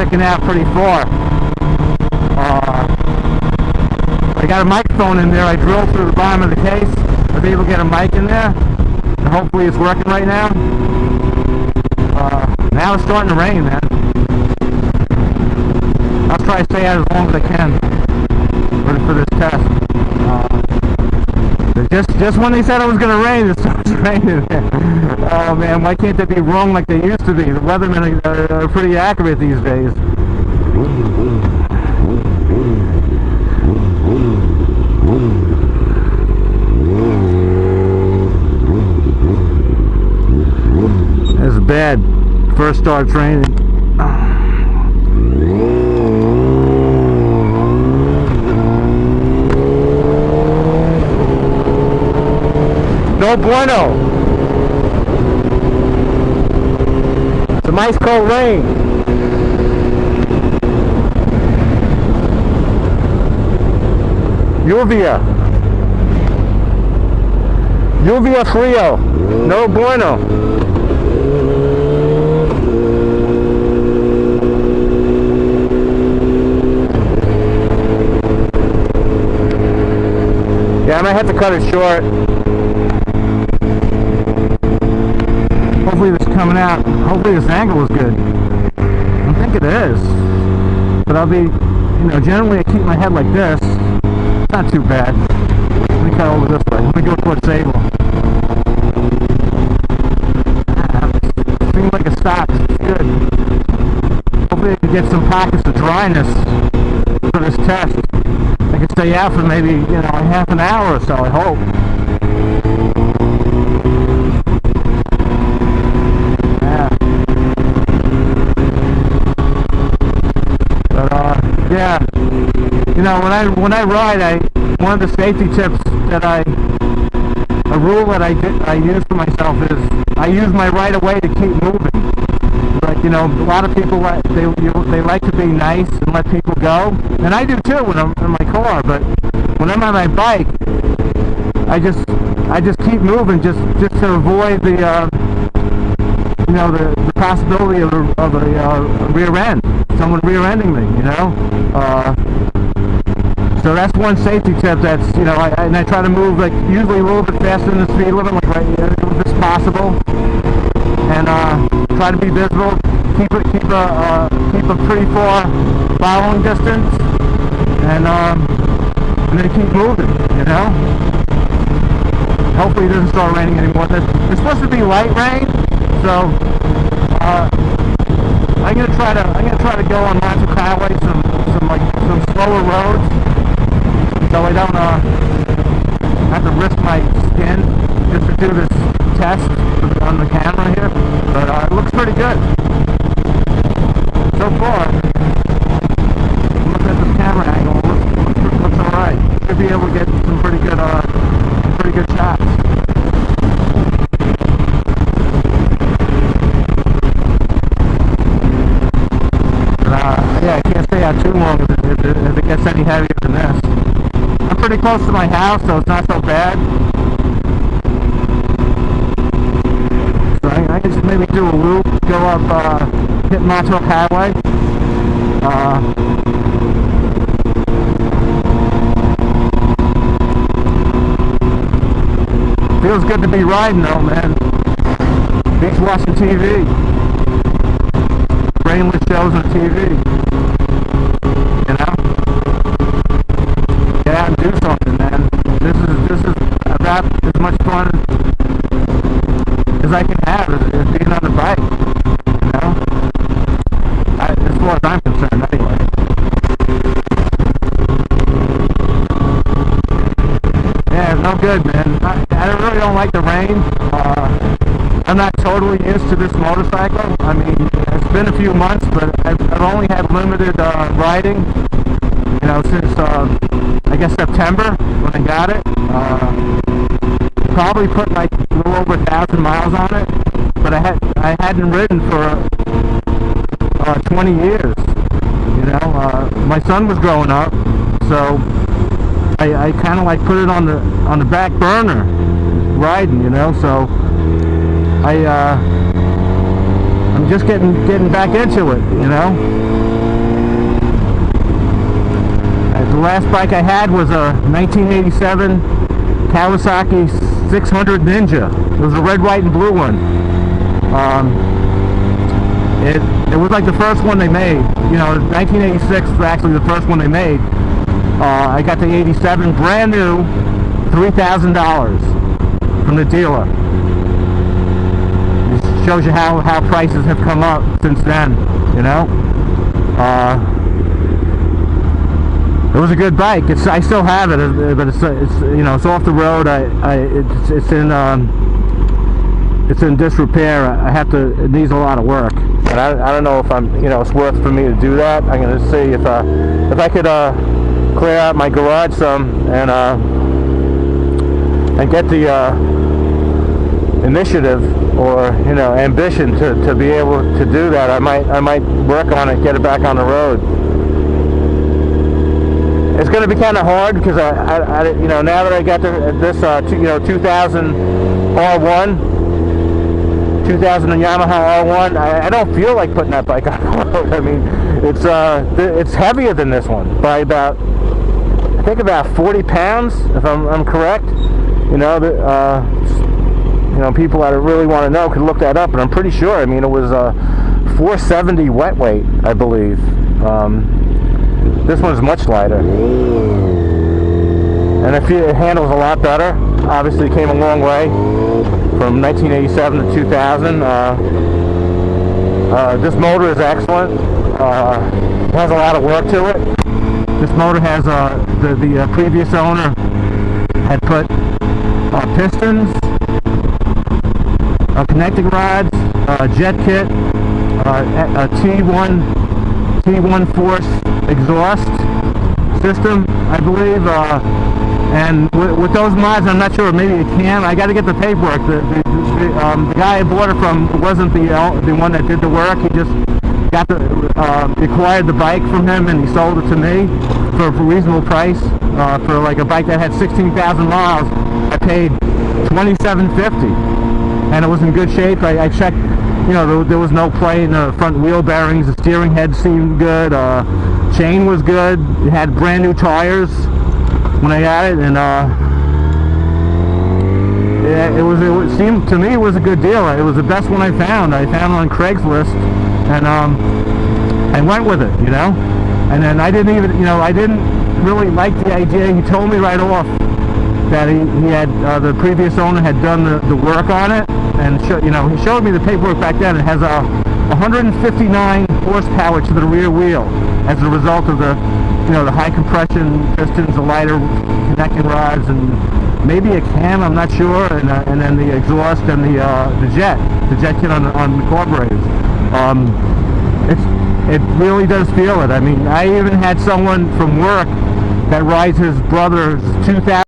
sticking out pretty far. I got a microphone in there. I drilled through the bottom of the case. I was able to get a mic in there. And hopefully it's working right now. Now it's starting to rain, man. I'll try to stay out as long as I can for this test. Just when they said it was going to rain, it starts raining. Oh man, why can't they be wrong like they used to be? The weathermen are pretty accurate these days. It's bad. First starts raining. No bueno. Some ice cold rain. Lluvia frío. No bueno. Yeah, I might have to cut it short. Hopefully this is coming out. Hopefully this angle is good. I think it is. But I'll be, generally I keep my head like this. It's not too bad. Let me cut over this way. Let me go towards Sable. Seems like it stops. It's good. Hopefully I can get some pockets of dryness for this test. I can stay out for maybe, half an hour or so, I hope. Yeah, when I ride, one of the safety tips a rule that I use for myself is I use my right of way to keep moving. Like, a lot of people they like to be nice and let people go, and I do too when I'm in my car. But when I'm on my bike, I just keep moving just to avoid the possibility of a rear end. Someone rear-ending me, so that's one safety tip. That's I try to move usually a little bit faster than the speed limit, if it's possible, and try to be visible. Keep a pretty far following distance, and then keep moving. Hopefully it doesn't start raining anymore. It's supposed to be light rain, so. I'm gonna try to go on Montauk Highway, some slower roads, so I don't have to risk my skin just to do this test on the camera here. But it looks pretty good so far. Look at this camera angle. Looks all right. Should be able to get some pretty good shots. Yeah, I can't stay out too long if it gets any heavier than this. I'm pretty close to my house, so it's not so bad. So I can just maybe do a loop, go up, hit Montauk Highway. Feels good to be riding though, man. Beach watching TV. Brainless shows on TV. Get out and do something, man. This is about as much fun as I can have as being on the bike. As far as I'm concerned, anyway. Yeah, it's no good, man. I really don't like the rain. I'm not totally used to this motorcycle. I mean, it's been a few months, but I've only had limited riding, since I guess September when I got it. Probably put a little over 1,000 miles on it, but I hadn't ridden for 20 years. My son was growing up, so I kind of put it on the back burner, riding. So I'm just getting back into it. The last bike I had was a 1987 Kawasaki 600 Ninja. It was a red, white, and blue one. It was like the first one they made. 1986 was actually the first one they made. I got the 87, brand new, $3,000 from the dealer. It shows you how prices have come up since then. It was a good bike. I still have it, but it's off the road. It's in disrepair. It needs a lot of work, and I don't know if it's worth for me to do that. I'm going to see if I could clear out my garage some and get the initiative or ambition to be able to do that. I might work on it, get it back on the road. It's going to be kind of hard because I now that I got this 2000 R1, 2000 Yamaha R1, I don't feel like putting that bike on the road. I mean, it's heavier than this one by about, I think about 40 pounds, if I'm correct. People that really want to know could look that up, but I'm pretty sure. I mean, it was 470 wet weight, I believe. This one's much lighter, and it handles a lot better. Obviously, it came a long way from 1987 to 2000. This motor is excellent. It has a lot of work to it. This motor has the previous owner had put pistons, connecting rods, jet kit, a T1 Force exhaust system, I believe, and with those mods, I'm not sure, maybe a cam. I got to get the paperwork. The guy I bought it from wasn't the one that did the work. He just acquired the bike from him, and he sold it to me for a reasonable price. For like a bike that had 16,000 miles, I paid $27.50, and it was in good shape. I checked. There was no play in the front wheel bearings. The steering head seemed good. Chain was good. It had brand new tires when I got it, and it seemed to me it was a good deal. It was the best one I found. I found it on Craigslist, and I went with it. And then I didn't really like the idea. He told me right off that he had the previous owner had done the work on it. And he showed me the paperwork back then. It has 159 horsepower to the rear wheel as a result of the high compression pistons, the lighter connecting rods, and maybe a cam. I'm not sure. And then the exhaust and the jet kit on the carburetors. It really does feel it. I mean, I even had someone from work that rides his brother's 2000.